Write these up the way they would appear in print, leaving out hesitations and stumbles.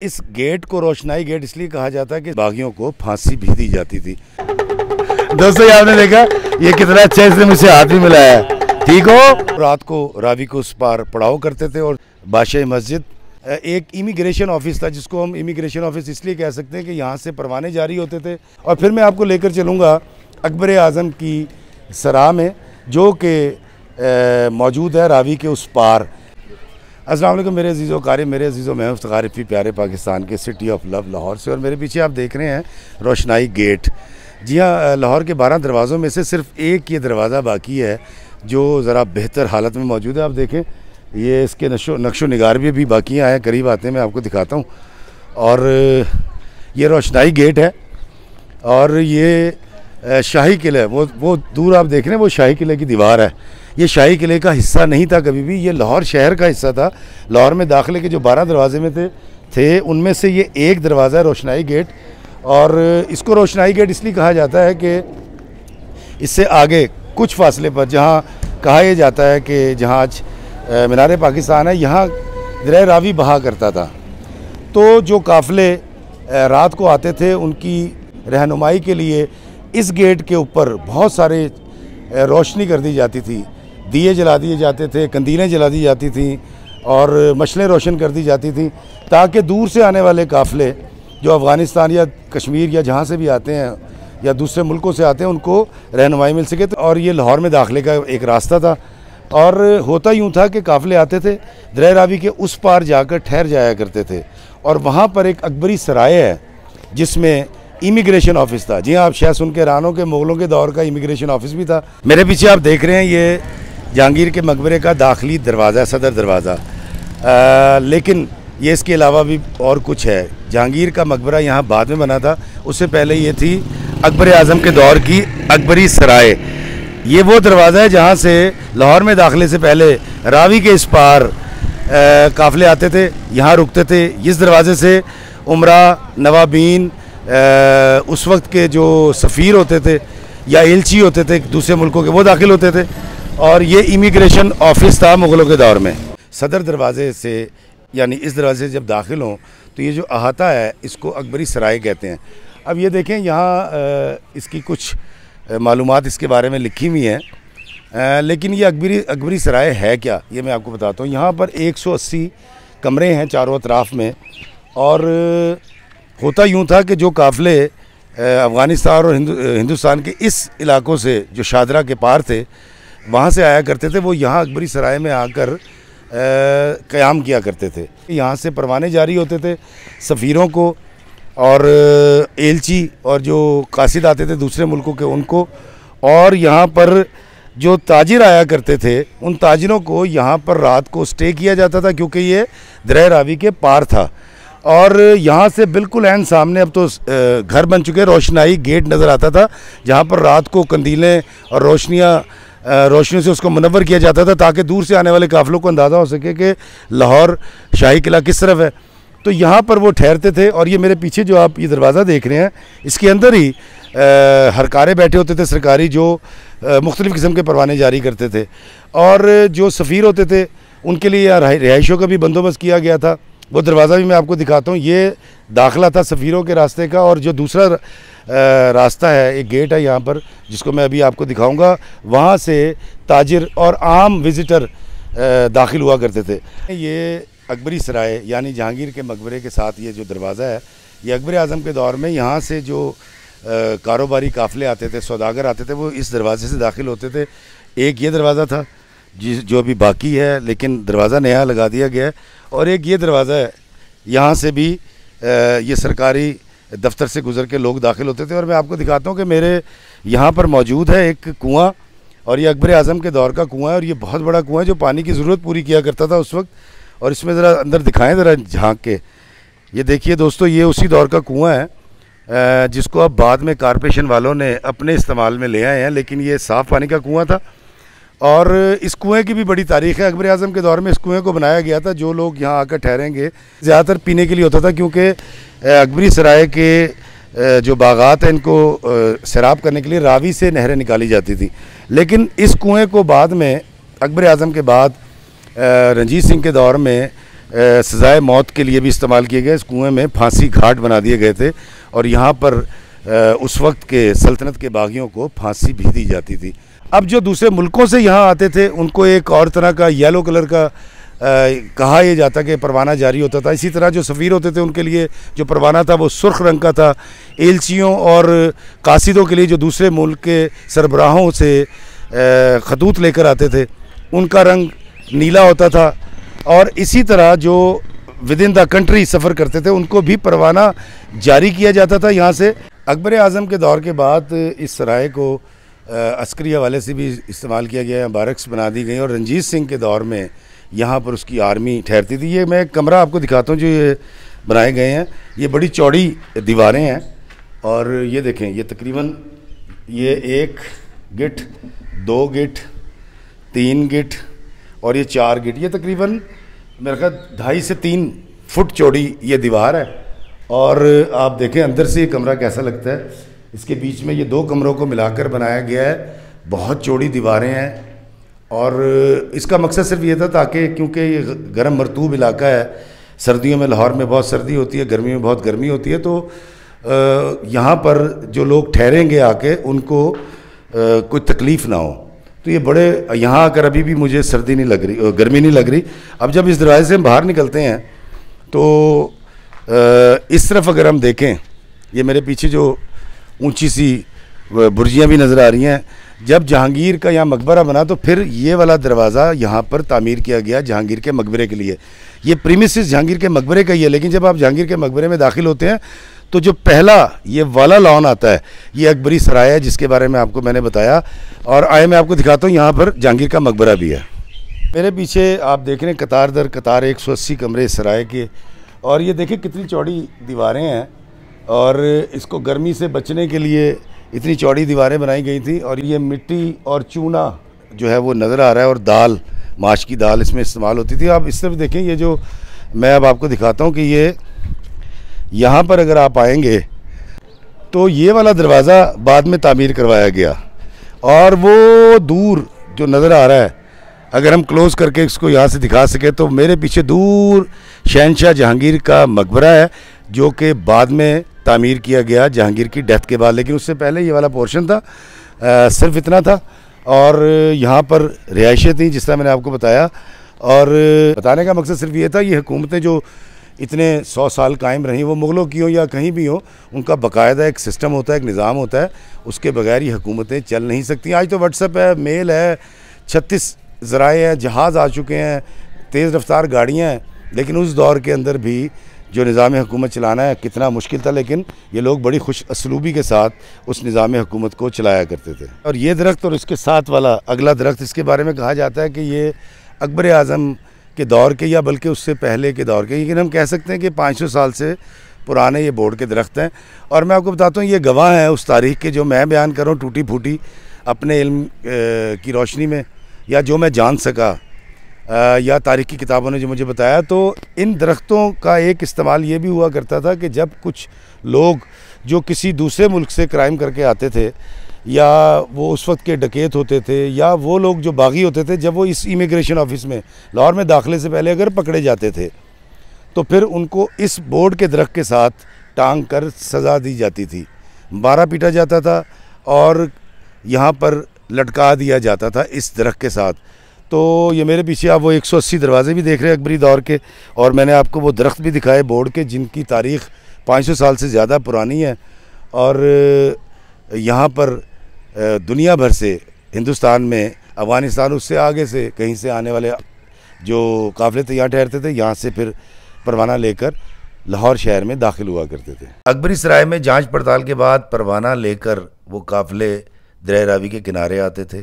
इस गेट को रोशनाई गेट इसलिए कहा जाता है कि बागियों को फांसी भी दी जाती थी। दोस्तों ये आपने देखा, ये कितना अच्छा इसने मुझसे हाथ भी मिलाया है। ठीक हो। रात को रावी को उस पार पड़ाव करते थे और बादशाही मस्जिद एक इमिग्रेशन ऑफिस था, जिसको हम इमिग्रेशन ऑफिस इसलिए कह सकते हैं कि यहाँ से परवाने जारी होते थे। और फिर मैं आपको लेकर चलूँगा अकबर आज़म की सराह में, जो कि मौजूद है रावी के उस पार। अस्सलाम वालेकुम मेरे अजीज़ो कारी, मेरे अजीज़ो मैं फ़ारिफ़ी प्यारे पाकिस्तान के सिटी ऑफ लव लाहौर से। और मेरे पीछे आप देख रहे हैं रोशनाई गेट। जी हाँ, लाहौर के 12 दरवाज़ों में से सिर्फ एक ये दरवाज़ा बाकी है जो ज़रा बेहतर हालत में मौजूद है। आप देखें, ये इसके नक्शो निगार भी बाकियाँ हैं। करीब आते हैं, मैं आपको दिखाता हूँ। और ये रोशनाई गेट है और ये शाही किला है। वो दूर आप देख रहे हैं, वो शाही किले की दीवार है। ये शाही किले का हिस्सा नहीं था कभी भी, ये लाहौर शहर का हिस्सा था। लाहौर में दाखिले के जो 12 दरवाजे में थे उनमें से ये एक दरवाज़ा है रोशनाई गेट। और इसको रोशनाई गेट इसलिए कहा जाता है कि इससे आगे कुछ फासले पर, जहाँ कहा यह जाता है कि जहाँ आज मीनार पाकिस्तान है, यहाँ दरिया रावी बहा करता था। तो जो काफ़िले रात को आते थे, उनकी रहनुमाई के लिए इस गेट के ऊपर बहुत सारे रोशनी कर दी जाती थी, दिए जला दिए जाते थे, कंदीलें जला दी जाती थी और मशलें रोशन कर दी जाती थी, ताकि दूर से आने वाले काफ़िले जो अफ़गानिस्तान या कश्मीर या जहाँ से भी आते हैं या दूसरे मुल्कों से आते हैं, उनको रहनुमाई मिल सके। और ये लाहौर में दाखिले का एक रास्ता था। और होता यूँ था कि काफ़िले आते थे, दरिया रावी के उस पार जाकर ठहर जाया करते थे। और वहाँ पर एक अकबरी सराय है जिसमें इमिग्रेशन ऑफिस था। जी हाँ, आप शायद सुन के हैरान हो कि मुग़लों के दौर का इमिग्रेशन ऑफिस भी था। मेरे पीछे आप देख रहे हैं, ये जहांगीर के मकबरे का दाखिली दरवाज़ा है, सदर दरवाज़ा। लेकिन ये इसके अलावा भी और कुछ है। जहांगीर का मकबरा यहाँ बाद में बना था, उससे पहले ये थी अकबर आज़म के दौर की अकबरी सराय। ये वो दरवाज़ा है जहाँ से लाहौर में दाखिले से पहले रावी के इस पार काफ़िले आते थे, यहाँ रुकते थे। इस दरवाज़े से उमरा, नवाबीन, उस वक्त के जो सफ़ीर होते थे या एलची होते थे दूसरे मुल्कों के, वो दाखिल होते थे। और ये इमिग्रेशन ऑफिस था मुग़लों के दौर में। सदर दरवाज़े से, यानी इस दरवाज़े से जब दाखिल हों तो ये जो अहाता है, इसको अकबरी सराय कहते हैं। अब ये देखें, यहाँ इसकी कुछ मालूमात इसके बारे में लिखी हुई हैं, लेकिन ये अकबरी सराय है क्या, ये मैं आपको बताता हूँ। यहाँ पर 180 कमरे हैं चारों अतराफ़ में। और होता यूँ था कि जो काफ़िले अफ़गानिस्तान और हिंदुस्तान के इस इलाक़ों से, जो शादरा के पार थे, वहाँ से आया करते थे, वो यहाँ अकबरी सराय में आकर क़याम किया करते थे। यहाँ से परवाने जारी होते थे सफ़ीरों को और एलची और जो कासिद आते थे दूसरे मुल्कों के, उनको। और यहाँ पर जो ताजिर आया करते थे, उन ताजिरों को यहाँ पर रात को स्टे किया जाता था, क्योंकि ये दरिया रावी के पार था। और यहाँ से बिल्कुल ऐन सामने अब तो घर बन चुके, रोशनाई गेट नज़र आता था, जहाँ पर रात को कंदीलें और रोशनियों से उसको मुनव्वर किया जाता था, ताकि दूर से आने वाले काफ़िलों को अंदाज़ा हो सके कि लाहौर शाही किला किस तरफ है। तो यहाँ पर वो ठहरते थे। और ये मेरे पीछे जो आप ये दरवाज़ा देख रहे हैं, इसके अंदर ही हरकारे बैठे होते थे सरकारी, जो मुख्तलिफ़ किस्म के परवाने जारी करते थे। और जो सफ़ीर होते थे उनके लिए यहाँ रिहाइशों का भी बंदोबस्त किया गया था। वो दरवाज़ा भी मैं आपको दिखाता हूँ। ये दाखिला था सफ़ीरों के रास्ते का। और जो दूसरा रास्ता है, एक गेट है यहाँ पर, जिसको मैं अभी आपको दिखाऊंगा, वहाँ से ताजिर और आम विज़िटर दाखिल हुआ करते थे। ये अकबरी सराय यानी जहांगीर के मकबरे के साथ ये जो दरवाज़ा है, ये अकबर आज़म के दौर में यहाँ से जो कारोबारी काफ़िले आते थे, सौदागर आते थे, वो इस दरवाज़े से दाखिल होते थे। एक ये दरवाज़ा था जो अभी बाकी है, लेकिन दरवाज़ा नया लगा दिया गया है। और एक ये दरवाज़ा है, यहाँ से भी ये सरकारी दफ्तर से गुज़र के लोग दाखिल होते थे। और मैं आपको दिखाता हूँ कि मेरे यहाँ पर मौजूद है एक कुआँ, और ये अकबर आज़म के दौर का कुआँ है। और ये बहुत बड़ा कुआँ है जो पानी की ज़रूरत पूरी किया करता था उस वक्त। और इसमें ज़रा अंदर दिखाएं, ज़रा झांक के। ये देखिए दोस्तों, ये उसी दौर का कुआँ है जिसको अब बाद में कारपोरेशन वालों ने अपने इस्तेमाल में ले आए हैं, लेकिन ये साफ़ पानी का कुआँ था। और इस कुएँ की भी बड़ी तारीख़ है। अकबर आज़म के दौर में इस कुएँ को बनाया गया था। जो लोग यहाँ आकर ठहरेंगे, ज़्यादातर पीने के लिए होता था, क्योंकि अकबरी सराय के जो बागात हैं, इनको सैराब करने के लिए रावी से नहरें निकाली जाती थी। लेकिन इस कुएँ को बाद में अकबर आज़म के बाद रंजीत सिंह के दौर में सजाए मौत के लिए भी इस्तेमाल किए गए। इस कुएं में फांसी घाट बना दिए गए थे और यहाँ पर उस वक्त के सल्तनत के बागियों को फांसी भी दी जाती थी। अब जो दूसरे मुल्कों से यहाँ आते थे उनको एक और तरह का येलो कलर का कहा यह जाता कि परवाना जारी होता था। इसी तरह जो सफ़ीर होते थे उनके लिए जो परवाना था वो सुर्ख रंग का था। एलचियों और कासिदों के लिए जो दूसरे मुल्क के सरबराहों से खतूत लेकर आते थे उनका रंग नीला होता था। और इसी तरह जो विद इन द कंट्री सफ़र करते थे उनको भी परवाना जारी किया जाता था यहाँ से। अकबर आज़म के दौर के बाद इस सराय को अस्करी हवाले से भी इस्तेमाल किया गया, बारक्स बना दी गई और रंजीत सिंह के दौर में यहाँ पर उसकी आर्मी ठहरती थी। ये मैं कमरा आपको दिखाता हूँ जो ये बनाए गए हैं। ये बड़ी चौड़ी दीवारें हैं और ये देखें, ये तकरीबन ये 1 गिट 2 गिट 3 गिट और ये 4 गिट, ये तकरीबन मेरे ख्याल 2.5 से 3 फुट चौड़ी ये दीवार है। और आप देखें अंदर से ये कमरा कैसा लगता है। इसके बीच में ये 2 कमरों को मिलाकर बनाया गया है। बहुत चौड़ी दीवारें हैं और इसका मकसद सिर्फ ये था ताकि, क्योंकि ये गर्म मरतूब इलाका है, सर्दियों में लाहौर में बहुत सर्दी होती है, गर्मी में बहुत गर्मी होती है, तो यहाँ पर जो लोग ठहरेंगे आके उनको कोई तकलीफ़ ना हो। तो ये बड़े, यहाँ आकर अभी भी मुझे सर्दी नहीं लग रही, गर्मी नहीं लग रही। अब जब इस दरवाजे से हम बाहर निकलते हैं तो इस तरफ अगर हम देखें, ये मेरे पीछे जो ऊंची सी बुर्जियाँ भी नज़र आ रही हैं। जब जहांगीर का यहाँ मकबरा बना तो फिर ये वाला दरवाज़ा यहाँ पर तामीर किया गया जहांगीर के मकबरे के लिए। ये प्रीमिसेस जहांगीर के मकबरे का ही है, लेकिन जब आप जहांगीर के मकबरे में दाखिल होते हैं तो जो पहला ये वाला लॉन आता है ये अकबरी सराय है, जिसके बारे में आपको मैंने बताया। और आए मैं आपको दिखाता हूँ, यहाँ पर जहांगीर का मकबरा भी है। मेरे पीछे आप देख रहे हैं कतार दर कतार 180 कमरे इस सराय के। और ये देखिए कितनी चौड़ी दीवारें हैं और इसको गर्मी से बचने के लिए इतनी चौड़ी दीवारें बनाई गई थी। और ये मिट्टी और चूना जो है वो नज़र आ रहा है और दाल, माश की दाल इसमें इस्तेमाल होती थी। आप इस तरफ देखें, ये जो मैं अब आपको दिखाता हूँ कि ये यहाँ पर अगर आप आएंगे तो ये वाला दरवाज़ा बाद में तामीर करवाया गया और वो दूर जो नज़र आ रहा है, अगर हम क्लोज़ करके इसको यहाँ से दिखा सके तो मेरे पीछे दूर शहनशाह जहांगीर का मकबरा है जो कि बाद में तामीर किया गया जहांगीर की डेथ के बाद। लेकिन उससे पहले ये वाला पोर्शन था, सिर्फ इतना था। और यहाँ पर रिहाइशें थी जिस तरह मैंने आपको बताया। और बताने का मकसद सिर्फ ये था, ये हुकूमतें जो इतने 100 साल कायम रहीं, वो मुग़लों की हो या कहीं भी हो, उनका बाकायदा एक सिस्टम होता है, एक निज़ाम होता है, उसके बगैर ये हुकूमतें चल नहीं सकती। आज तो व्हाट्सएप है, मेल है, 36 ज़राए हैं, जहाज़ आ चुके हैं, तेज़ रफ्तार गाड़ियाँ हैं, लेकिन उस दौर के अंदर भी जो निज़ाम हुकूमत चलाना है कितना मुश्किल था। लेकिन ये लोग बड़ी खुश असलूबी के साथ उस निज़ाम हुकूमत को चलाया करते थे। और ये दरख्त और इसके साथ वाला अगला दरख्त, इसके बारे में कहा जाता है कि ये अकबर आज़म के दौर के या बल्कि उससे पहले के दौर के, लेकिन हम कह सकते हैं कि 500 साल से पुराने ये बोर्ड के दरख्त हैं। और मैं आपको बताता हूँ, ये गवाह हैं उस तारीख़ के जो मैं बयान कर रहा हूँ, टूटी फूटी अपने इल्म की रोशनी में, या जो मैं जान सका, या तारीख़ की किताबों ने जो मुझे बताया। तो इन दरख्तों का एक इस्तेमाल ये भी हुआ करता था कि जब कुछ लोग जो किसी दूसरे मुल्क से क्राइम करके आते थे, या वो उस वक्त के डकैत होते थे, या वो लोग जो बागी होते थे, जब वो इस इमिग्रेशन ऑफिस में लाहौर में दाखिले से पहले अगर पकड़े जाते थे तो फिर उनको इस बोर्ड के दरख्त के साथ टांग कर सज़ा दी जाती थी, मारा पीटा जाता था और यहाँ पर लटका दिया जाता था इस दरख्त के साथ। तो ये मेरे पीछे आप वो 180 दरवाजे भी देख रहे हैं अकबरी दौर के, और मैंने आपको वो दरख्त भी दिखाए बोर्ड के जिनकी तारीख़ 500 साल से ज़्यादा पुरानी है। और यहाँ पर दुनिया भर से, हिंदुस्तान में, अफ़गानिस्तान, उससे आगे से कहीं से आने वाले जो काफ़िले थे यहाँ ठहरते थे, यहाँ से फिर परवाना लेकर लाहौर शहर में दाखिल हुआ करते थे। अकबरी सराय में जांच पड़ताल के बाद परवाना लेकर वो काफ़िले दरिया रावी के किनारे आते थे।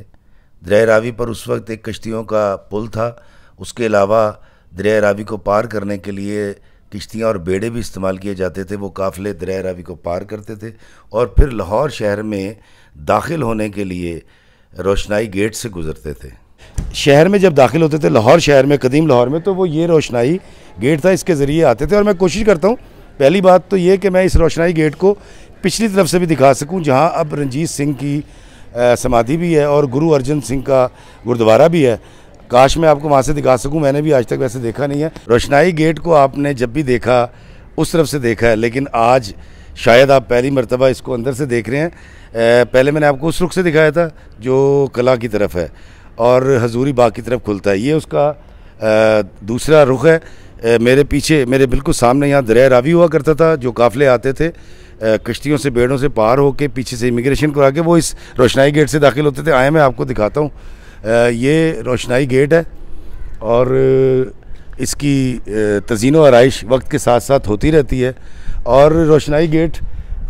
दरिया रावी पर उस वक्त एक कश्तियों का पुल था। उसके अलावा दरिया रावी को पार करने के लिए किश्तियाँ और बेड़े भी इस्तेमाल किए जाते थे। वो काफ़िले दरिया रावी को पार करते थे और फिर लाहौर शहर में दाखिल होने के लिए रोशनाई गेट से गुज़रते थे। शहर में जब दाखिल होते थे लाहौर शहर में, कदीम लाहौर में, तो वो ये रोशनाई गेट था, इसके ज़रिए आते थे। और मैं कोशिश करता हूँ, पहली बात तो ये कि मैं इस रोशनाई गेट को पिछली तरफ से भी दिखा सकूँ, जहाँ अब रंजीत सिंह की समाधि भी है और गुरु अर्जन सिंह का गुरुद्वारा भी है। काश मैं आपको वहाँ से दिखा सकूं, मैंने भी आज तक वैसे देखा नहीं है। रोशनाई गेट को आपने जब भी देखा उस तरफ से देखा है, लेकिन आज शायद आप पहली मर्तबा इसको अंदर से देख रहे हैं। पहले मैंने आपको उस रुख से दिखाया था जो कला की तरफ है और हजूरी बाग की तरफ खुलता है। ये उसका दूसरा रुख है। मेरे पीछे, मेरे बिल्कुल सामने यहाँ दरिया रावी हुआ करता था, जो काफ़िले आते थे कश्तियों से, बेड़ों से पार होके पीछे से इमिग्रेशन करा के वो इस रोशनाई गेट से दाखिल होते थे। आए मैं आपको दिखाता हूँ, ये रोशनाई गेट है और इसकी तज़ीनो आराइश वक्त के साथ साथ होती रहती है। और रोशनाई गेट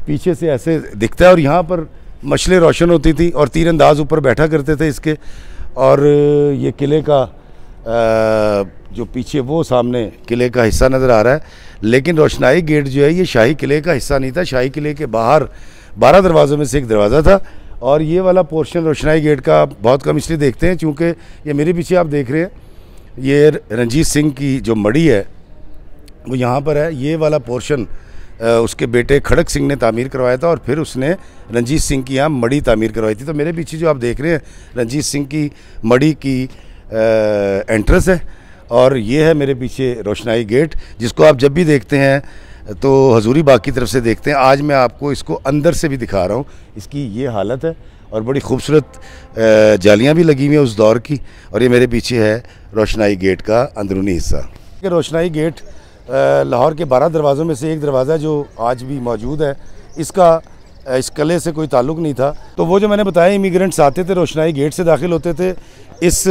पीछे से ऐसे दिखता है और यहाँ पर मशलें रोशन होती थी और तीरंदाज ऊपर बैठा करते थे इसके। और ये किले का जो पीछे वो सामने किले का हिस्सा नज़र आ रहा है, लेकिन रोशनाई गेट जो है ये शाही किले का हिस्सा नहीं था। शाही किले के बाहर 12 दरवाज़ों में से एक दरवाज़ा था और ये वाला पोर्शन रोशनाई गेट का बहुत कम इसलिए देखते हैं क्योंकि ये मेरे पीछे आप देख रहे हैं, ये रंजीत सिंह की जो मड़ी है वो यहाँ पर है। ये वाला पोर्शन उसके बेटे खड़क सिंह ने तामीर करवाया था और फिर उसने रंजीत सिंह की यहाँ मड़ी तामीर करवाई थी। तो मेरे पीछे जो आप देख रहे हैं रंजीत सिंह की मड़ी की एंट्रेंस है और ये है मेरे पीछे रोशनाई गेट, जिसको आप जब भी देखते हैं तो हजूरी बाग की तरफ से देखते हैं। आज मैं आपको इसको अंदर से भी दिखा रहा हूँ। इसकी ये हालत है और बड़ी खूबसूरत जालियाँ भी लगी हुई हैं उस दौर की। और ये मेरे पीछे है रोशनाई गेट का अंदरूनी हिस्सा। रोशनाई गेट लाहौर के 12 दरवाज़ों में से एक दरवाज़ा जो आज भी मौजूद है, इसका इस किले से कोई ताल्लुक़ नहीं था। तो वो जो मैंने बताया इमिग्रेंट्स आते थे रोशनाई गेट से दाखिल होते थे, इस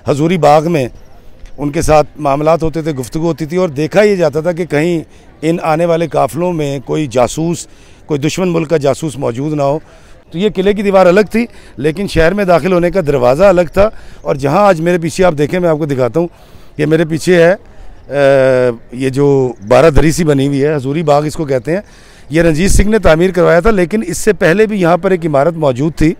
हजूरी बाग में उनके साथ मामलात होते थे, गुफ्तगू होती थी और देखा ये जाता था कि कहीं इन आने वाले काफ़िलों में कोई जासूस, कोई दुश्मन मुल्क का जासूस मौजूद ना हो। तो ये किले की दीवार अलग थी लेकिन शहर में दाखिल होने का दरवाज़ा अलग था। और जहाँ आज मेरे पीछे आप देखें, मैं आपको दिखाता हूँ, ये मेरे पीछे है ये जो 12 दरी सी बनी हुई है, हजूरी बाग इसको कहते हैं। ये रंजीत सिंह ने तामीर करवाया था, लेकिन इससे पहले भी यहाँ पर एक इमारत मौजूद थी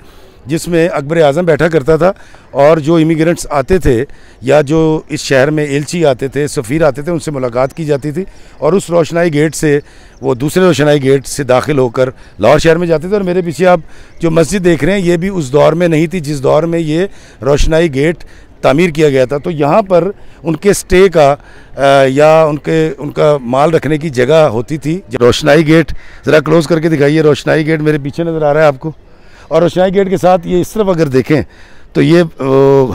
जिसमें अकबर आज़म बैठा करता था और जो इमिग्रेंट्स आते थे या जो इस शहर में एलची आते थे, सफ़ीर आते थे, उनसे मुलाकात की जाती थी और उस रोशनाई गेट से वो दूसरे रोशनाई गेट से दाखिल होकर लाहौर शहर में जाते थे। और मेरे पीछे आप जो मस्जिद देख रहे हैं ये भी उस दौर में नहीं थी जिस दौर में ये रोशनाई गेट तामीर किया गया था। तो यहाँ पर उनके स्टे का या उनका माल रखने की जगह होती थी। रोशनाई गेट ज़रा क्लोज करके दिखाइए। रोशनाई गेट मेरे पीछे नज़र आ रहा है आपको और रोशनाई गेट के साथ ये इस तरफ अगर देखें तो ये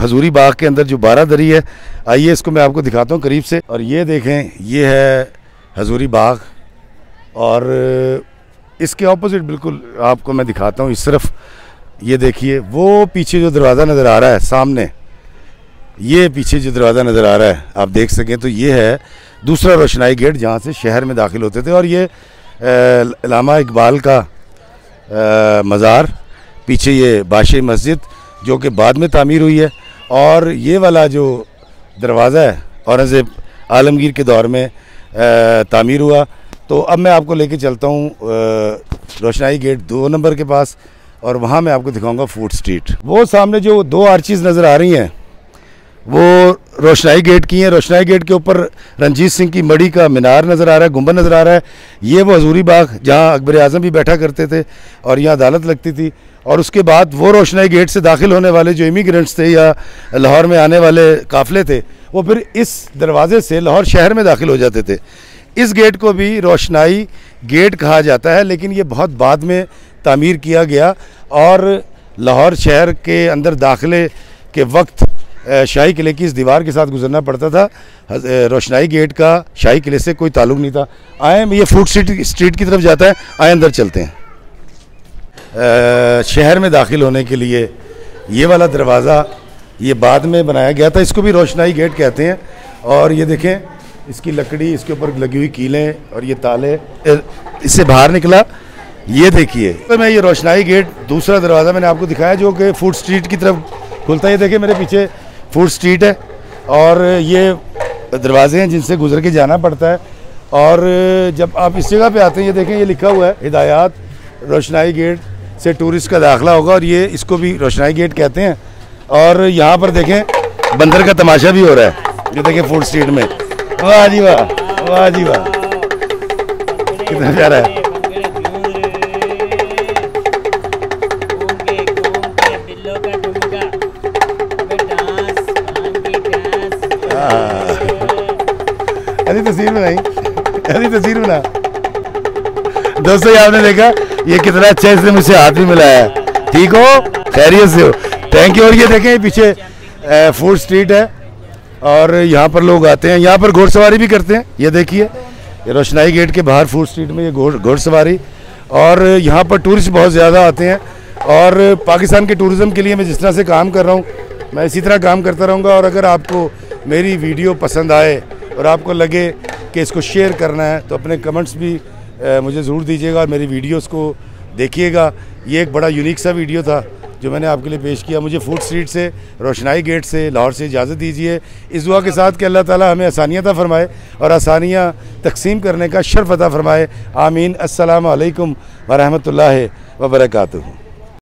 हजूरी बाग के अंदर जो 12 दरी है, आइए इसको मैं आपको दिखाता हूँ करीब से। और ये देखें, ये है हजूरी बाग और इसके ऑपोजिट बिल्कुल आपको मैं दिखाता हूँ इस तरफ। ये देखिए वो पीछे जो दरवाज़ा नज़र आ रहा है सामने, ये पीछे जो दरवाज़ा नज़र आ रहा है आप देख सकें तो ये है दूसरा रोशनाई गेट जहाँ से शहर में दाखिल होते थे। और ये अल्लामा इकबाल का मज़ार, पीछे ये बादशाही मस्जिद जो कि बाद में तामीर हुई है और ये वाला जो दरवाज़ा है औरंगज़ेब आलमगीर के दौर में तामीर हुआ। तो अब मैं आपको लेके चलता हूँ रोशनाई गेट 2 नंबर के पास और वहाँ मैं आपको दिखाऊंगा फूड स्ट्रीट। वो सामने जो 2 आर्चीज़ नज़र आ रही हैं वो रोशनाई गेट की हैं। रोशनाई गेट के ऊपर रंजीत सिंह की मड़ी का मीनार नज़र आ रहा है, गुंबद नज़र आ रहा है। ये वो हजूरी बाग जहाँ अकबर आज़म भी बैठा करते थे और यहाँ अदालत लगती थी। और उसके बाद वो रोशनाई गेट से दाखिल होने वाले जो इमिग्रेंट्स थे या लाहौर में आने वाले काफ़िले थे वो फिर इस दरवाज़े से लाहौर शहर में दाखिल हो जाते थे। इस गेट को भी रोशनाई गेट कहा जाता है, लेकिन ये बहुत बाद में तामीर किया गया और लाहौर शहर के अंदर दाखिले के वक्त शाही किले की इस दीवार के साथ गुजरना पड़ता था। रोशनाई गेट का शाही किले से कोई ताल्लुक़ नहीं था। आए, ये फूड स्ट्रीट की तरफ जाता है, आए अंदर चलते हैं। शहर में दाखिल होने के लिए ये वाला दरवाज़ा ये बाद में बनाया गया था, इसको भी रोशनाई गेट कहते हैं। और ये देखें इसकी लकड़ी, इसके ऊपर लगी हुई कीलें और ये ताले, इससे बाहर निकला। ये देखिए तो मैं ये रोशनाई गेट दूसरा दरवाज़ा मैंने आपको दिखाया जो कि फूड स्ट्रीट की तरफ खुलता है। ये देखिए मेरे पीछे फूड स्ट्रीट है और ये दरवाजे हैं जिनसे गुजर के जाना पड़ता है। और जब आप इस जगह पे आते हैं, ये देखें ये लिखा हुआ है हिदायत रोशनाई गेट से टूरिस्ट का दाखिला होगा और ये इसको भी रोशनाई गेट कहते हैं। और यहाँ पर देखें बंदर का तमाशा भी हो रहा है, ये देखें फूड स्ट्रीट में। वाह जी वाह, वाह जी वाह, कितना प्यारा है। तस्वीर बनाई, ऐसी तस्वीर बना। दोस्तों ये आपने देखा ये कितना अच्छे से मुझसे हाथ भी मिलाया। ठीक हो, खैरियत से हो, थैंक यू। और ये देखें पीछे फूड स्ट्रीट है और यहाँ पर लोग आते हैं, यहाँ पर घोड़सवारी भी करते हैं। ये देखिए ये रोशनाई गेट के बाहर फूड स्ट्रीट में ये घोड़सवारी, और यहाँ पर टूरिस्ट बहुत ज़्यादा आते हैं। और पाकिस्तान के टूरिज़्म के लिए मैं जिस तरह से काम कर रहा हूँ मैं इसी तरह काम करता रहूँगा। और अगर आपको मेरी वीडियो पसंद आए और आपको लगे कि इसको शेयर करना है तो अपने कमेंट्स भी मुझे ज़रूर दीजिएगा और मेरी वीडियोस को देखिएगा। ये एक बड़ा यूनिक सा वीडियो था जो मैंने आपके लिए पेश किया। मुझे फूड स्ट्रीट से, रोशनाई गेट से, लाहौर से इजाज़त दीजिए, इस दुआ के साथ कि अल्लाह ताला हमें आसानियाँ अता फरमाए और आसानियाँ तकसीम करने का शर्फ अता फरमाए। आमीन। अस्सलामु अलैकुम व रहमतुल्लाहि व बरकातुहू।